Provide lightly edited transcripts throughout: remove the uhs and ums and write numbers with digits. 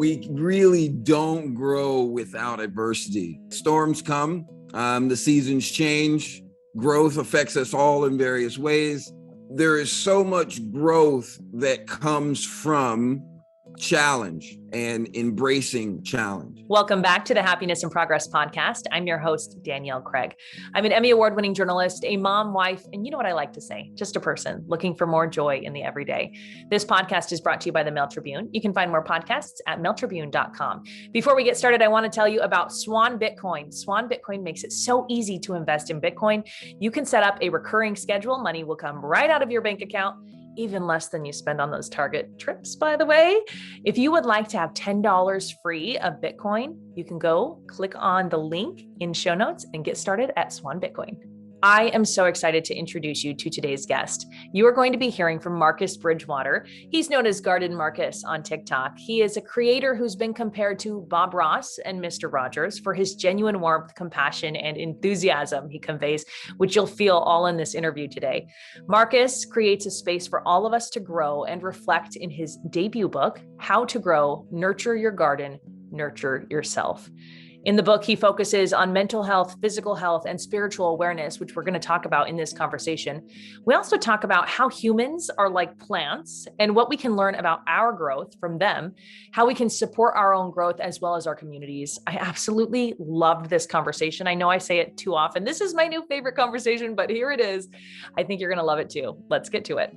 We really don't grow without adversity. Storms come, the seasons change, growth affects us all in various ways. There is so much growth that comes from challenge and embracing challenge. Welcome back to the Happiness and Progress podcast. I'm your host, Danielle Craig. I'm an Emmy Award-winning journalist, a mom, wife, and you know what I like to say, just a person looking for more joy in the everyday. This podcast is brought to you by the Mail Tribune. You can find more podcasts at mailtribune.com. Before we get started, I want to tell you about Swan Bitcoin. Swan Bitcoin makes it so easy to invest in Bitcoin. You can set up a recurring schedule. Money will come right out of your bank account, even less than you spend on those Target trips, by the way. If you would like to have $10 free of Bitcoin, you can go click on the link in show notes and get started at Swan Bitcoin. I am so excited to introduce you to today's guest. You are going to be hearing from Marcus Bridgewater. He's known as Garden Marcus on TikTok. He is a creator who's been compared to Bob Ross and Mr. Rogers for his genuine warmth, compassion, and enthusiasm he conveys, which you'll feel all in this interview today. Marcus creates a space for all of us to grow and reflect in his debut book, How to Grow, Nurture Your Garden, Nurture Yourself. In the book, he focuses on mental health, physical health, and spiritual awareness, which we're going to talk about in this conversation. We also talk about how humans are like plants and what we can learn about our growth from them, how we can support our own growth as well as our communities. I absolutely loved this conversation. I know I say it too often. This is my new favorite conversation, but here it is. I think you're going to love it too. Let's get to it.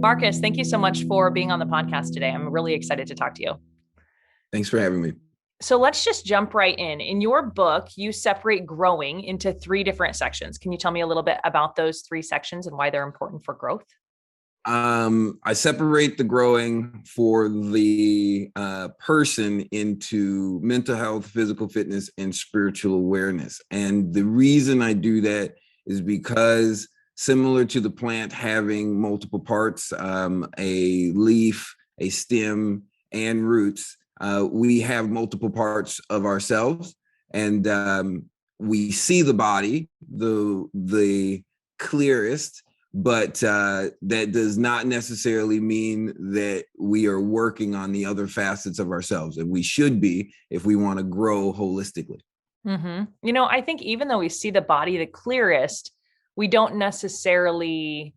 Marcus, thank you so much for being on the podcast today. I'm really excited to talk to you. Thanks for having me. So let's just jump right in. In your book, you separate growing into 3 different sections. Can you tell me a little bit about those 3 sections and why they're important for growth? I separate the growing for the person into mental health, physical fitness, and spiritual awareness. And the reason I do that is because similar to the plant having multiple parts, a leaf, a stem, and roots, we have multiple parts of ourselves, and we see the body the clearest, but that does not necessarily mean that we are working on the other facets of ourselves, and we should be if we want to grow holistically. Mm-hmm. You know, I think even though we see the body the clearest, we don't necessarily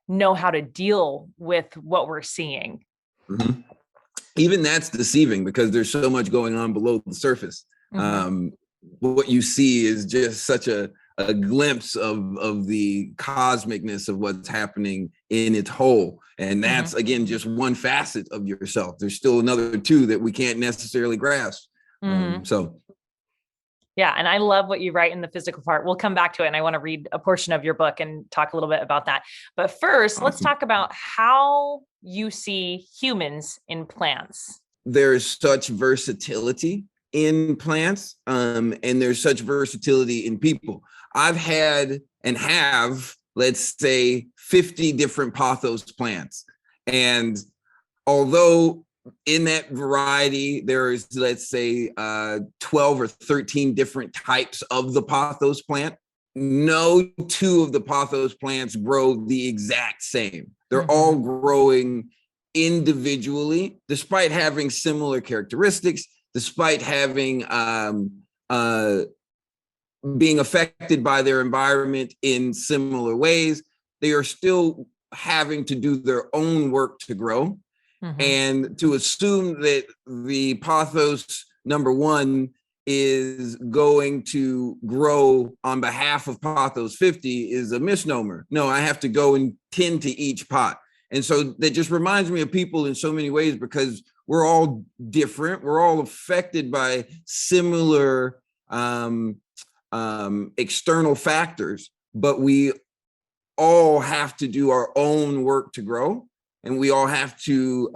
know how to deal with what we're seeing. Mm-hmm. Even that's deceiving because there's so much going on below the surface. Mm-hmm. What you see is just such a glimpse of the cosmicness of what's happening in its whole. And that's, mm-hmm. again, just one facet of yourself. There's still another 2 that we can't necessarily grasp. Mm-hmm. Yeah. And I love what you write in the physical part. We'll come back to it. And I want to read a portion of your book and talk a little bit about that. But first, Let's talk about how you see humans in plants. There's such versatility in plants, and there's such versatility in people. I've had and have, let's say, 50 different pothos plants. And although in that variety, there's, let's say, 12 or 13 different types of the pothos plant. No 2 of the pothos plants grow the exact same. They're mm-hmm. all growing individually, despite having similar characteristics, despite having being affected by their environment in similar ways. They are still having to do their own work to grow. Mm-hmm. And to assume that the pothos number 1 is going to grow on behalf of pothos 50 is a misnomer. No, I have to go and tend to each pot. And so that just reminds me of people in so many ways, because we're all different. We're all affected by similar external factors, but we all have to do our own work to grow. And we all have to,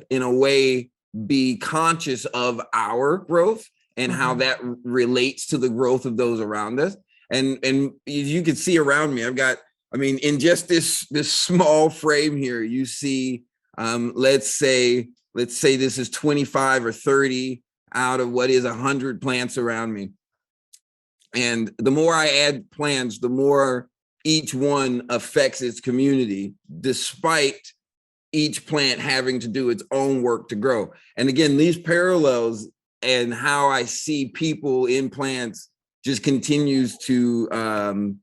in a way, be conscious of our growth and mm-hmm. how that relates to the growth of those around us. And as you can see around me, in just this small frame here, you see, let's say this is 25 or 30 out of what is 100 plants around me. And the more I add plants, the more each one affects its community, despite each plant having to do its own work to grow. And again, these parallels and how I see people in plants just continues to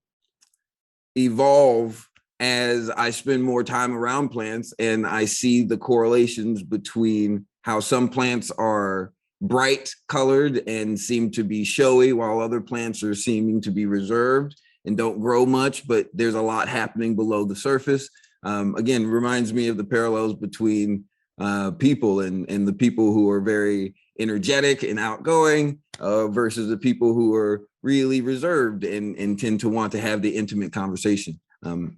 evolve as I spend more time around plants, and I see the correlations between how some plants are bright colored and seem to be showy, while other plants are seeming to be reserved and don't grow much, but there's a lot happening below the surface. Again, reminds me of the parallels between people and the people who are very energetic and outgoing versus the people who are really reserved and tend to want to have the intimate conversation.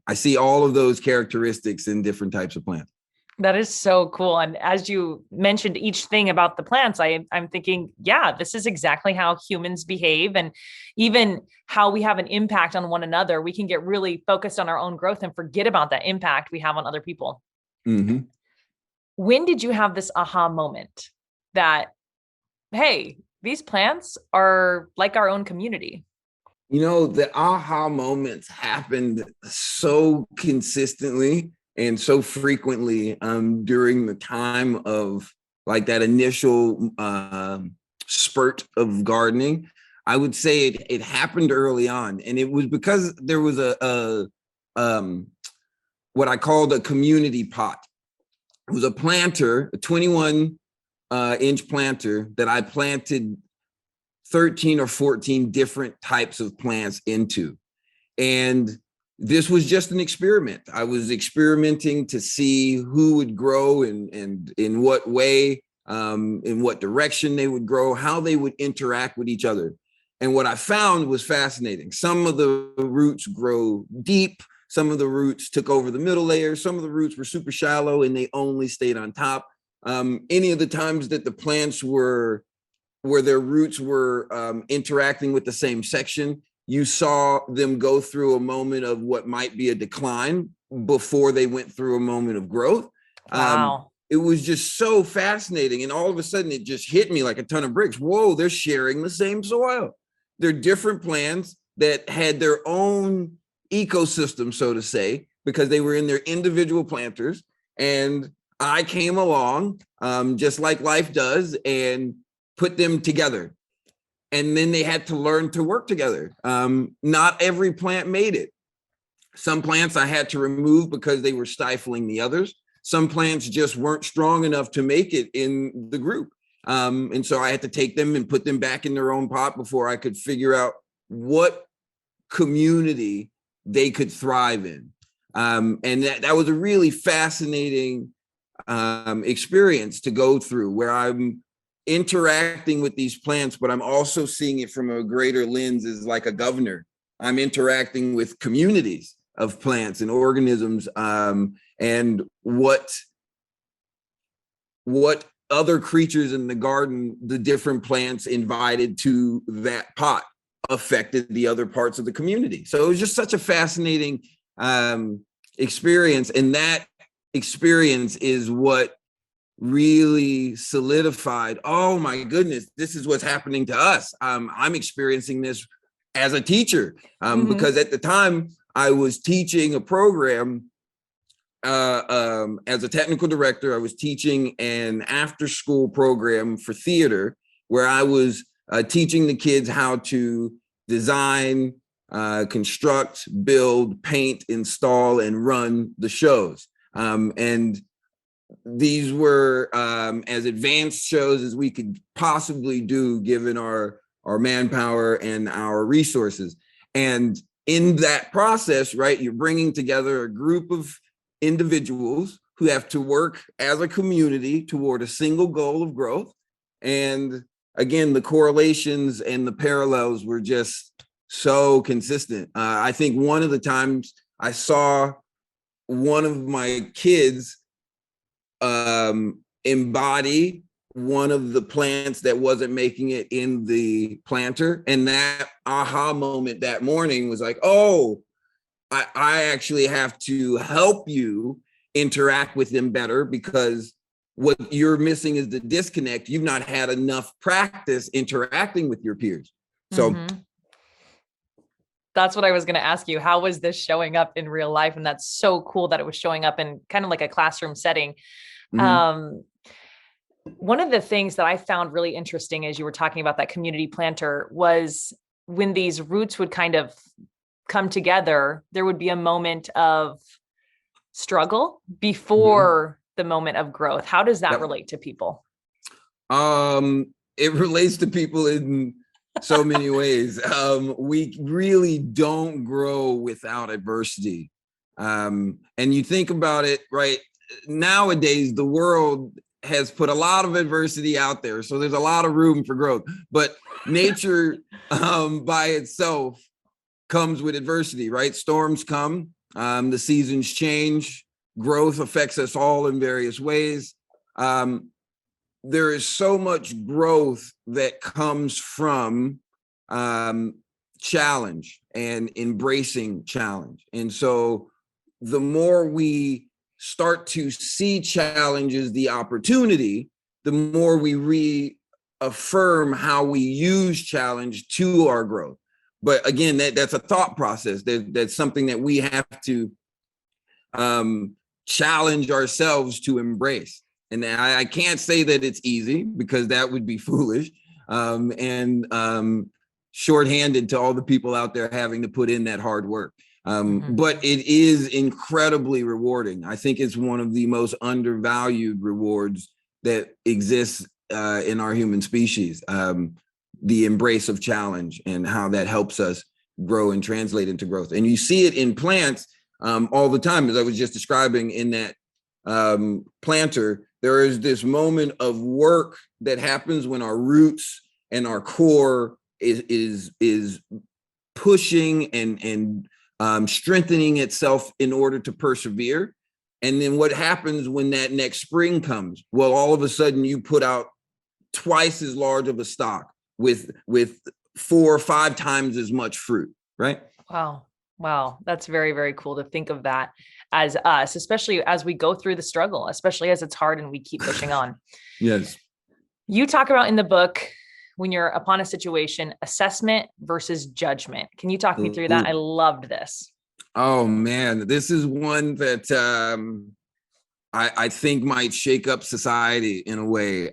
I see all of those characteristics in different types of plants. That is so cool. And as you mentioned each thing about the plants, I'm thinking, yeah, this is exactly how humans behave, and even how we have an impact on one another. We can get really focused on our own growth and forget about that impact we have on other people. Mm-hmm. When did you have this aha moment that, hey, these plants are like our own community? You know, the aha moments happened so consistently and so frequently during the time of like that initial spurt of gardening. I would say it happened early on, and it was because there was a what I called a community pot. It was a planter, a 21 inch planter that I planted 13 or 14 different types of plants into. And this was just an experiment. I was experimenting to see who would grow and in what way, in what direction they would grow, how they would interact with each other. And what I found was fascinating. Some of the roots grow deep. Some of the roots took over the middle layer. Some of the roots were super shallow and they only stayed on top. Any of the times that the plants were where their roots were interacting with the same section, you saw them go through a moment of what might be a decline before they went through a moment of growth. Wow. It was just so fascinating. And all of a sudden it just hit me like a ton of bricks. Whoa, they're sharing the same soil. They're different plants that had their own ecosystem, so to say, because they were in their individual planters. And I came along, just like life does, and put them together. And then they had to learn to work together. Not every plant made it. Some plants I had to remove because they were stifling the others. Some plants just weren't strong enough to make it in the group. And so I had to take them and put them back in their own pot before I could figure out what community they could thrive in. And that was a really fascinating experience to go through, where I'm interacting with these plants, but I'm also seeing it from a greater lens as like a governor. I'm interacting with communities of plants and organisms, and what other creatures in the garden the different plants invited to that pot affected the other parts of the community. So it was just such a fascinating experience, and that experience is what really solidified, oh my goodness, this is what's happening to us. I'm experiencing this as a teacher, because at the time I was teaching a program as a technical director. I was teaching an after school program for theater where I was teaching the kids how to design, construct, build, paint, install, and run the shows. And these were as advanced shows as we could possibly do given our manpower and our resources. And in that process, right, you're bringing together a group of individuals who have to work as a community toward a single goal of growth. And again, the correlations and the parallels were just so consistent. I think one of the times I saw one of my kids embody one of the plants that wasn't making it in the planter. And that aha moment that morning was like, oh, I actually have to help you interact with them better, because what you're missing is the disconnect. You've not had enough practice interacting with your peers. So That's what I was going to ask you. How was this showing up in real life? And that's so cool that it was showing up in kind of like a classroom setting. Mhm. Um, One of the things that I found really interesting as you were talking about that community planter was when these roots would kind of come together, there would be a moment of struggle Mhm. before the moment of growth. How does that Yep. relate to people? It relates to people in so many ways. We really don't grow without adversity. And you think about it, right? Nowadays, the world has put a lot of adversity out there. So there's a lot of room for growth. But nature by itself comes with adversity, right? Storms come, the seasons change, growth affects us all in various ways. Um, there is so much growth that comes from um, challenge and embracing challenge. And so the more we start to see challenge as the opportunity, the more we reaffirm how we use challenge to our growth. But again, that's a thought process. That's something that we have to challenge ourselves to embrace. And I can't say that it's easy because that would be foolish and shorthanded to all the people out there having to put in that hard work. But it is incredibly rewarding. I think it's one of the most undervalued rewards that exists in our human species. The embrace of challenge and how that helps us grow and translate into growth. And you see it in plants all the time, as I was just describing in that planter. There is this moment of work that happens when our roots and our core is pushing and strengthening itself in order to persevere. And then what happens when that next spring comes? Well, all of a sudden you put out twice as large of a stock with 4 or 5 times as much fruit, right? Wow. Wow. That's very, very cool to think of that as us, especially as we go through the struggle, especially as it's hard and we keep pushing on. Yes. You talk about in the book, when you're upon a situation, assessment versus judgment. Can you talk me through that? I loved this. Oh man, this is one that I think might shake up society in a way.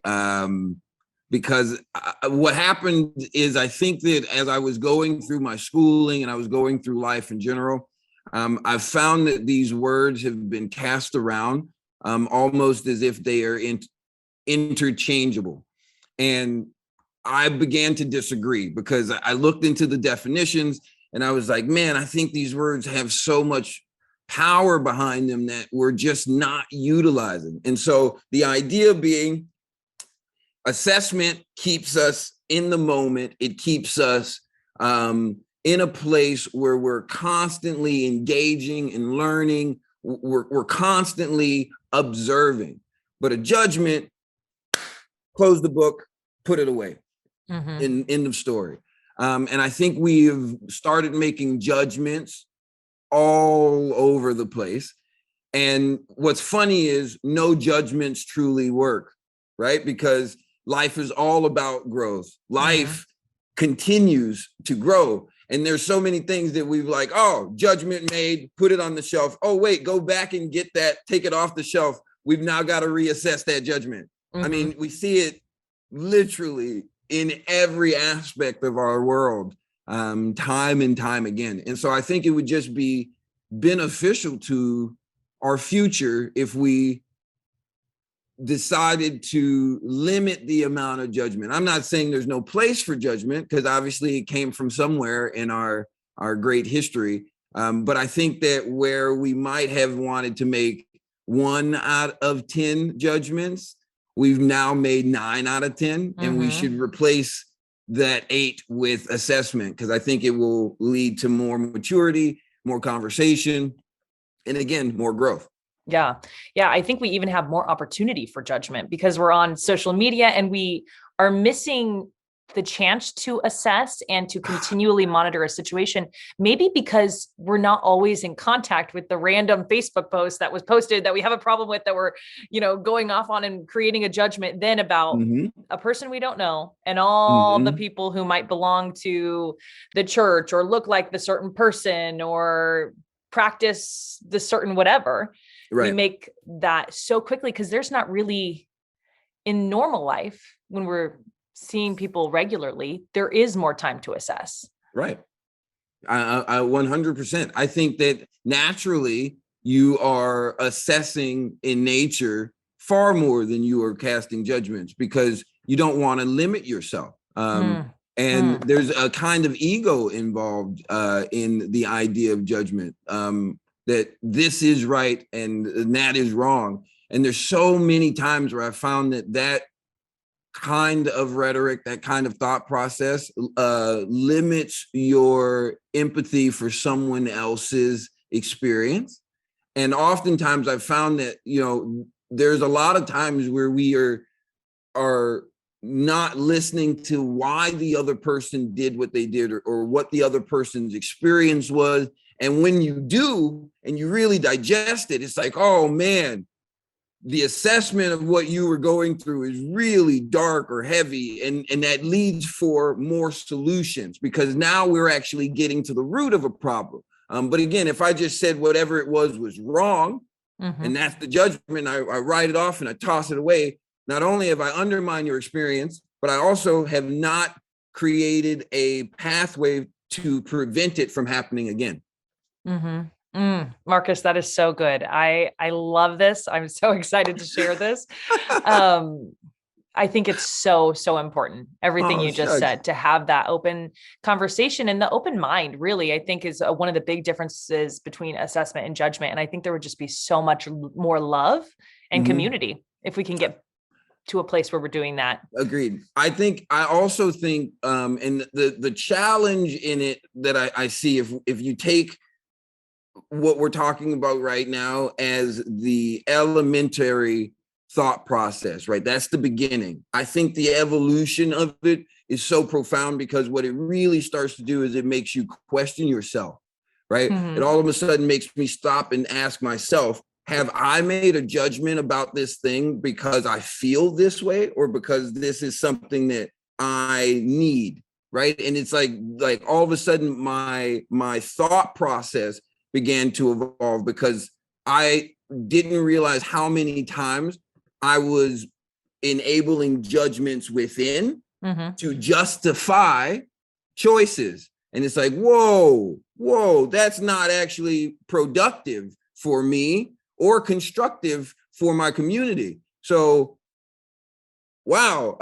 Because what happened is I think that as I was going through my schooling and I was going through life in general, I've found that these words have been cast around almost as if they are interchangeable. And I began to disagree because I looked into the definitions and I was like, man, I think these words have so much power behind them that we're just not utilizing. And so the idea being, assessment keeps us in the moment. It keeps us in a place where we're constantly engaging and learning. We're constantly observing. But a judgment, close the book, put it away. End of story. And I think we've started making judgments all over the place. And what's funny is no judgments truly work, right? Because life is all about growth. Life continues to grow. And there's so many things that we've like, oh, judgment made, put it on the shelf. Oh, wait, go back and get that, take it off the shelf. We've now got to reassess that judgment. I mean, we see it literally in every aspect of our world, time and time again. And so I think it would just be beneficial to our future if we decided to limit the amount of judgment. I'm not saying there's no place for judgment, because obviously it came from somewhere in our great history. But I think that where we might have wanted to make 1 out of 10 judgments, we've now made 9 out of 10, and we should replace that 8 with assessment, because I think it will lead to more maturity, more conversation, and again, more growth. Yeah. Yeah. I think we even have more opportunity for judgment because we're on social media and we are missing the chance to assess and to continually monitor a situation, maybe because we're not always in contact with the random Facebook post that was posted that we have a problem with, that we're, going off on and creating a judgment then about a person we don't know and all the people who might belong to the church or look like the certain person or practice the certain whatever. Right. We make that so quickly because there's not really, in normal life, when we're seeing people regularly, there is more time to assess. Right. I 100%. I think that naturally you are assessing in nature far more than you are casting judgments, because you don't want to limit yourself. And there's a kind of ego involved in the idea of judgment, that this is right and that is wrong. And there's so many times where I found that kind of rhetoric, that kind of thought process limits your empathy for someone else's experience. And oftentimes I've found that, there's a lot of times where we are not listening to why the other person did what they did, or what the other person's experience was. And when you do, and you really digest it, it's like, oh man, the assessment of what you were going through is really dark or heavy. And that leads for more solutions, because now we're actually getting to the root of a problem. But again, if I just said whatever it was wrong, and that's the judgment, I write it off and I toss it away, not only have I undermined your experience, but I also have not created a pathway to prevent it from happening again. Marcus, that is so good. I love this. I'm so excited to share this. I think it's so, so important. Everything you just said, to have that open conversation and the open mind, really, I think is one of the big differences between assessment and judgment. And I think there would just be so much more love and community if we can get to a place where we're doing that. Agreed. I also think, and the challenge in it that I see, if you take what we're talking about right now as the elementary thought process, right? That's the beginning. I think the evolution of it is so profound, because what it really starts to do is it makes you question yourself, right? It all of a sudden makes me stop and ask myself, have I made a judgment about this thing because I feel this way, or because this is something that I need, right? And it's like all of a sudden my thought process began to evolve, because I didn't realize how many times I was enabling judgments within to justify choices. And it's like, whoa, that's not actually productive for me or constructive for my community. So, wow,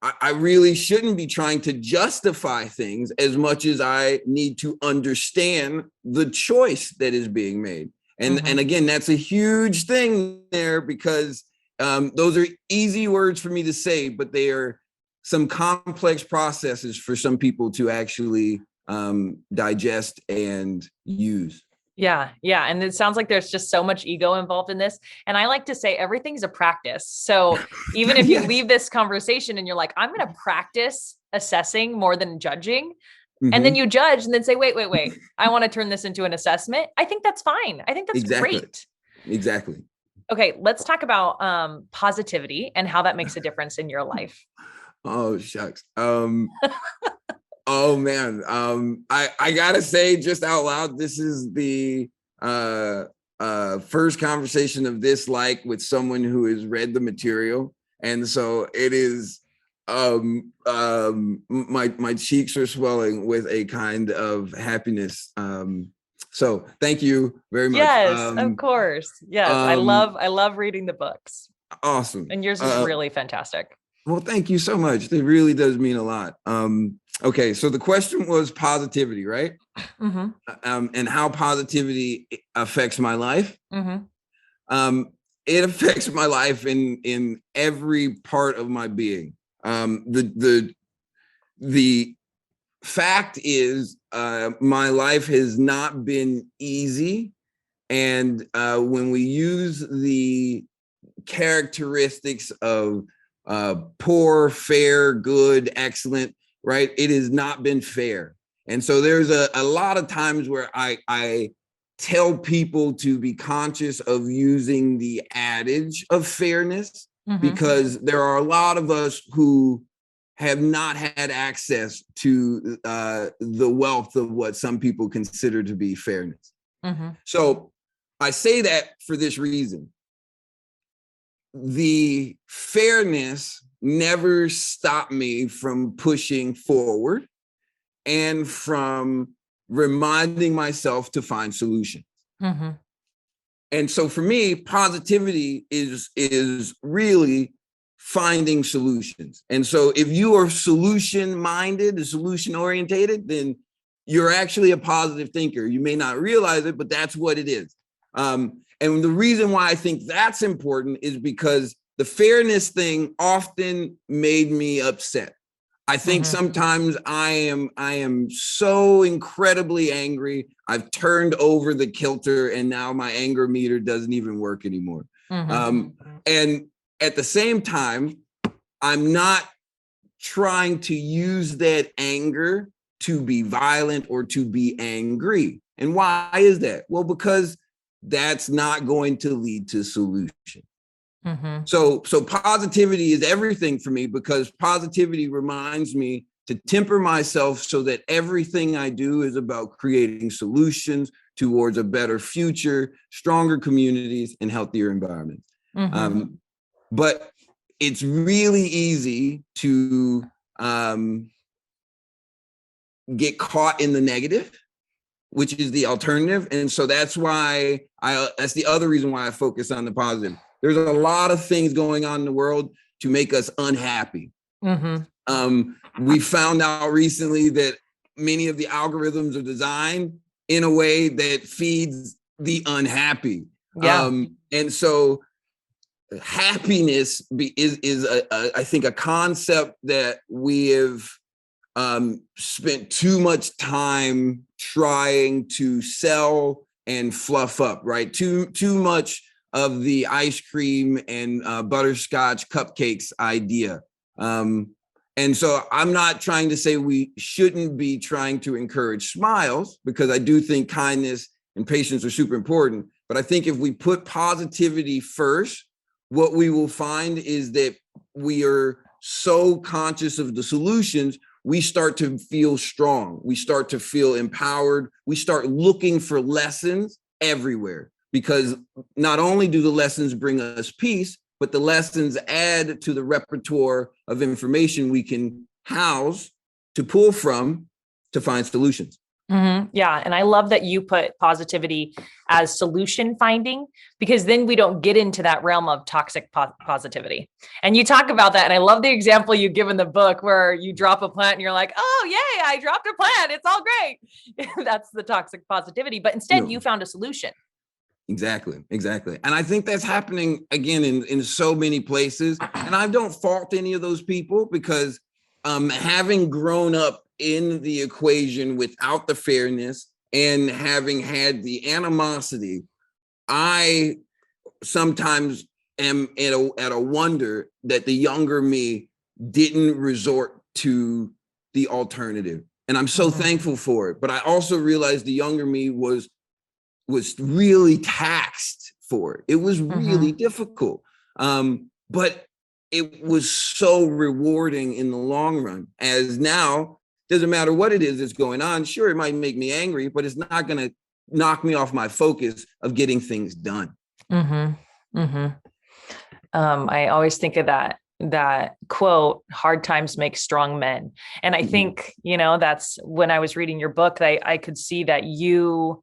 I really shouldn't be trying to justify things as much as I need to understand the choice that is being made. And again, that's a huge thing there, because those are easy words for me to say, but they are some complex processes for some people to actually digest and use. Yeah. And it sounds like there's just so much ego involved in this. And I like to say everything's a practice. So even if you leave this conversation and you're like, I'm going to practice assessing more than judging, and then you judge and then say, wait, I want to turn this into an assessment. I think that's fine. I think that's great. Exactly. Okay. Let's talk about positivity and how that makes a difference in your life. Oh, shucks. Oh man. I gotta say just out loud, this is the first conversation of this with someone who has read the material. And so it is my cheeks are swelling with a kind of happiness. So thank you very much. Yes, of course. Yes. I love reading the books. Awesome. And yours is really fantastic. Well, thank you so much. It really does mean a lot. Okay, so the question was positivity, right? And how positivity affects my life. It affects my life in every part of my being. The fact is, my life has not been easy, and when we use the characteristics of poor, fair, good, excellent, right? It has not been fair. And so there's a lot of times where I tell people to be conscious of using the adage of fairness, because there are a lot of us who have not had access to the wealth of what some people consider to be fairness. So I say that for this reason. The fairness never stopped me from pushing forward and from reminding myself to find solutions. And so for me, positivity is really finding solutions. And so if you are solution minded, solution orientated, then you're actually a positive thinker. You may not realize it, but that's what it is. And the reason why I think that's important is because the fairness thing often made me upset. I think sometimes I am so incredibly angry. I've turned over the kilter, and now my anger meter doesn't even work anymore. And at the same time, I'm not trying to use that anger to be violent or to be angry. And why is that? Well, because that's not going to lead to solution. So positivity is everything for me, because positivity reminds me to temper myself so that everything I do is about creating solutions towards a better future, stronger communities, and healthier environments. But it's really easy to get caught in the negative, which is the alternative. And so that's why that's the other reason why I focus on the positive. There's a lot of things going on in the world to make us unhappy. We found out recently that many of the algorithms are designed in a way that feeds the unhappy. And so happiness is I think a concept that we have spent too much time trying to sell and fluff up, right? Too much of the ice cream and butterscotch cupcakes idea. And so I'm not trying to say we shouldn't be trying to encourage smiles, because I do think kindness and patience are super important. But I think if we put positivity first, what we will find is that we are so conscious of the solutions, we start to feel strong. We start to feel empowered. We start looking for lessons everywhere, because not only do the lessons bring us peace, but the lessons add to the repertoire of information we can house to pull from to find solutions. Yeah. And I love that you put positivity as solution finding, because then we don't get into that realm of toxic positivity. And you talk about that. And I love the example you give in the book where you drop a plant and you're like, oh, yay, I dropped a plant. It's all great. That's the toxic positivity. But instead, you found a solution. Exactly. And I think that's happening again in so many places. And I don't fault any of those people, because having grown up in the equation without the fairness and having had the animosity, I sometimes am at a wonder that the younger me didn't resort to the alternative. And I'm so thankful for it. But I also realized the younger me was really taxed for it. It was really difficult. But it was so rewarding in the long run, as now, doesn't matter what it is that's going on. Sure, it might make me angry, but it's not going to knock me off my focus of getting things done. I always think of that quote, hard times make strong men. And I think, that's when I was reading your book, I could see that you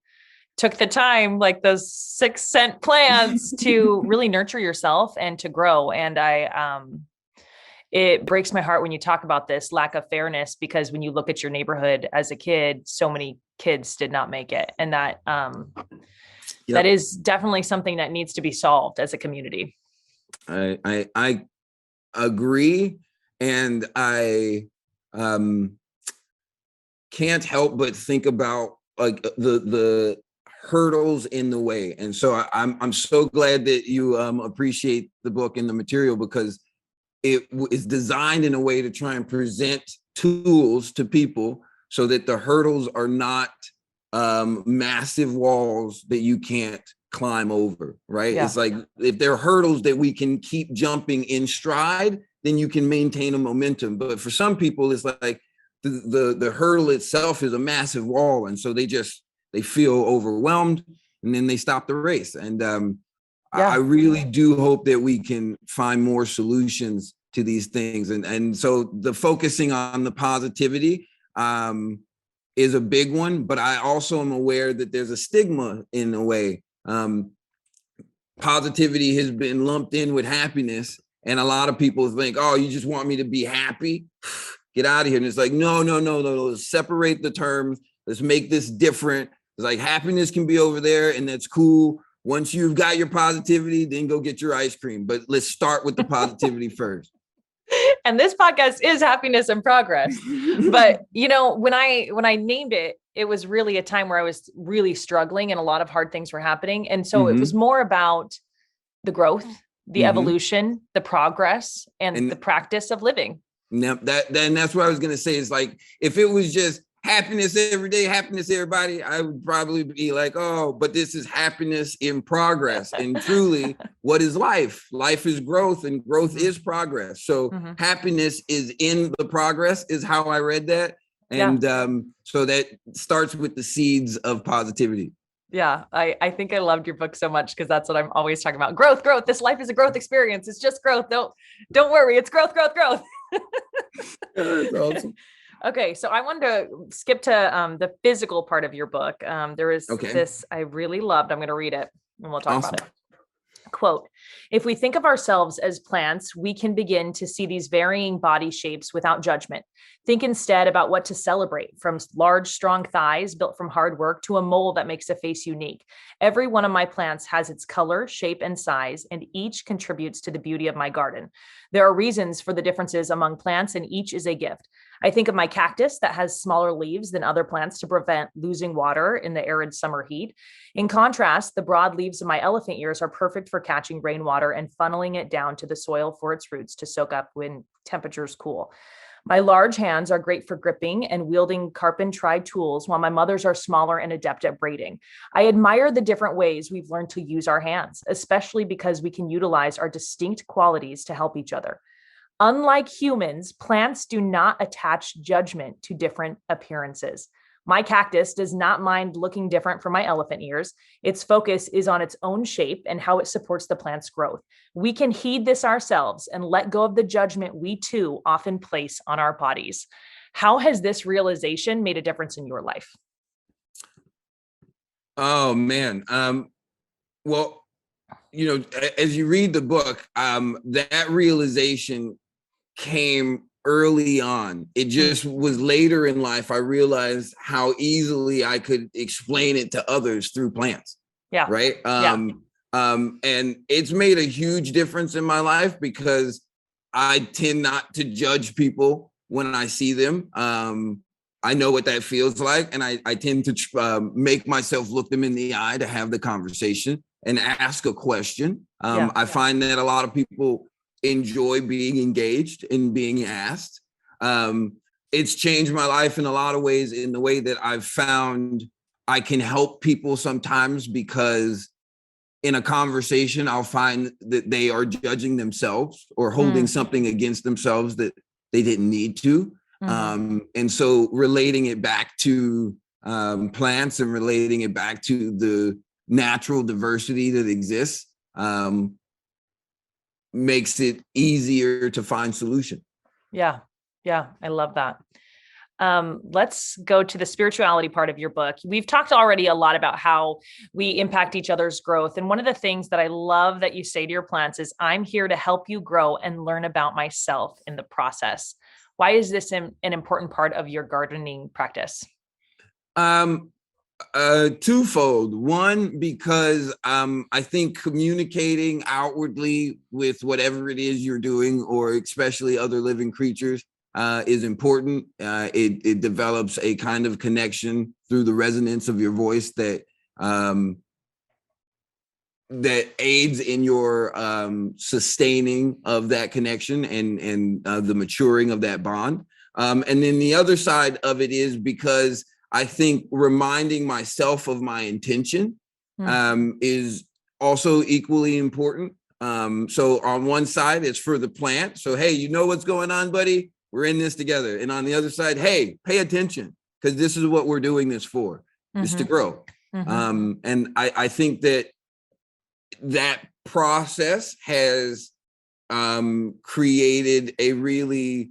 took the time, like those 6-cent plants, to really nurture yourself and to grow. And it breaks my heart when you talk about this lack of fairness, because when you look at your neighborhood as a kid, so many kids did not make it. And that, that is definitely something that needs to be solved as a community. I agree. And I can't help but think about like the hurdles in the way. And so I'm so glad that you appreciate the book and the material, because is designed in a way to try and present tools to people so that the hurdles are not massive walls that you can't climb over, right? Yeah. It's like if there are hurdles that we can keep jumping in stride, then you can maintain a momentum. But for some people, it's like the hurdle itself is a massive wall. And so they feel overwhelmed and then they stop the race. And I really do hope that we can find more solutions to these things. And so the focusing on the positivity is a big one, but I also am aware that there's a stigma in a way. Positivity has been lumped in with happiness. And a lot of people think, oh, you just want me to be happy? Get out of here. And it's like, no. Let's separate the terms. Let's make this different. It's like happiness can be over there and that's cool. Once you've got your positivity, then go get your ice cream. But let's start with the positivity first. And this podcast is Happiness in Progress. But, when I named it, it was really a time where I was really struggling and a lot of hard things were happening. And so it was more about the growth, the evolution, the progress, and the practice of living. Now that's what I was going to say is like, if it was just happiness every day, happiness everybody, I would probably be like, oh, but this is happiness in progress. And truly, what is life? Life is growth and growth is progress. So happiness is in the progress is how I read that. And so that starts with the seeds of positivity. Yeah, I think I loved your book so much because that's what I'm always talking about. Growth. This life is a growth experience. It's just growth. Don't worry. It's growth. That's awesome. Okay, so I wanted to skip to the physical part of your book. There is this I really loved. I'm going to read it and we'll talk about it. Quote, if we think of ourselves as plants, we can begin to see these varying body shapes without judgment. Think instead about what to celebrate, from large, strong thighs built from hard work to a mole that makes a face unique. Every one of my plants has its color, shape, and size, and each contributes to the beauty of my garden. There are reasons for the differences among plants, and each is a gift. I think of my cactus that has smaller leaves than other plants to prevent losing water in the arid summer heat. In contrast, the broad leaves of my elephant ears are perfect for catching rainwater and funneling it down to the soil for its roots to soak up when temperatures cool. My large hands are great for gripping and wielding carpentry tools, while my mother's are smaller and adept at braiding. I admire the different ways we've learned to use our hands, especially because we can utilize our distinct qualities to help each other. Unlike humans, plants do not attach judgment to different appearances. My cactus does not mind looking different from my elephant ears. Its focus is on its own shape and how it supports the plant's growth. We can heed this ourselves and let go of the judgment we too often place on our bodies. How has this realization made a difference in your life? Oh, man. Well, as you read the book, that realization came early on. It just was later in life. I realized how easily I could explain it to others through plants. Yeah. Right. And it's made a huge difference in my life because I tend not to judge people when I see them. I know what that feels like. And I tend to make myself look them in the eye to have the conversation and ask a question. I find that a lot of people enjoy being engaged and being asked. It's changed my life in a lot of ways, in the way that I've found I can help people sometimes, because in a conversation, I'll find that they are judging themselves or holding something against themselves that they didn't need to. And so relating it back to plants and relating it back to the natural diversity that exists makes it easier to find solution. Yeah. I love that. Let's go to the spirituality part of your book. We've talked already a lot about how we impact each other's growth. And one of the things that I love that you say to your plants is, I'm here to help you grow and learn about myself in the process. Why is this an important part of your gardening practice? Twofold. One, because I think communicating outwardly with whatever it is you're doing, or especially other living creatures, is important. It develops a kind of connection through the resonance of your voice that that aids in your sustaining of that connection and the maturing of that bond. And then the other side of it is because I think reminding myself of my intention is also equally important. So on one side, it's for the plant. So, hey, you know what's going on, buddy? We're in this together. And on the other side, hey, pay attention, because this is what we're doing this for. It's to grow. And I think that process has created a really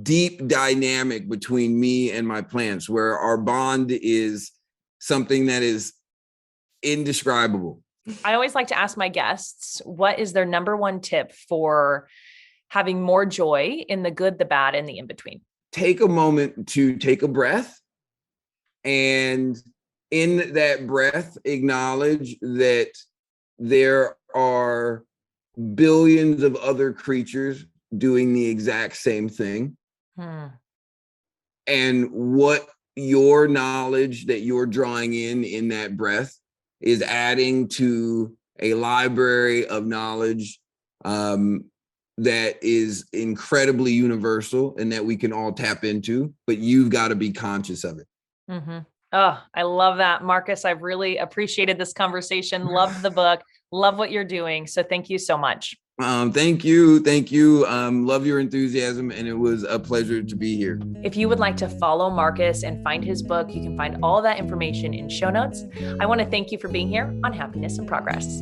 deep dynamic between me and my plants, where our bond is something that is indescribable. I always like to ask my guests, what is their number one tip for having more joy in the good, the bad, and the in-between? Take a moment to take a breath, and in that breath, acknowledge that there are billions of other creatures doing the exact same thing. And what your knowledge that you're drawing in that breath is adding to a library of knowledge that is incredibly universal and that we can all tap into, but you've got to be conscious of it. Oh, I love that, Marcus. I've really appreciated this conversation. Love the book. Love what you're doing. So thank you so much. Thank you. Thank you. Love your enthusiasm. And it was a pleasure to be here. If you would like to follow Marcus and find his book, you can find all that information in show notes. I want to thank you for being here on Happiness in Progress.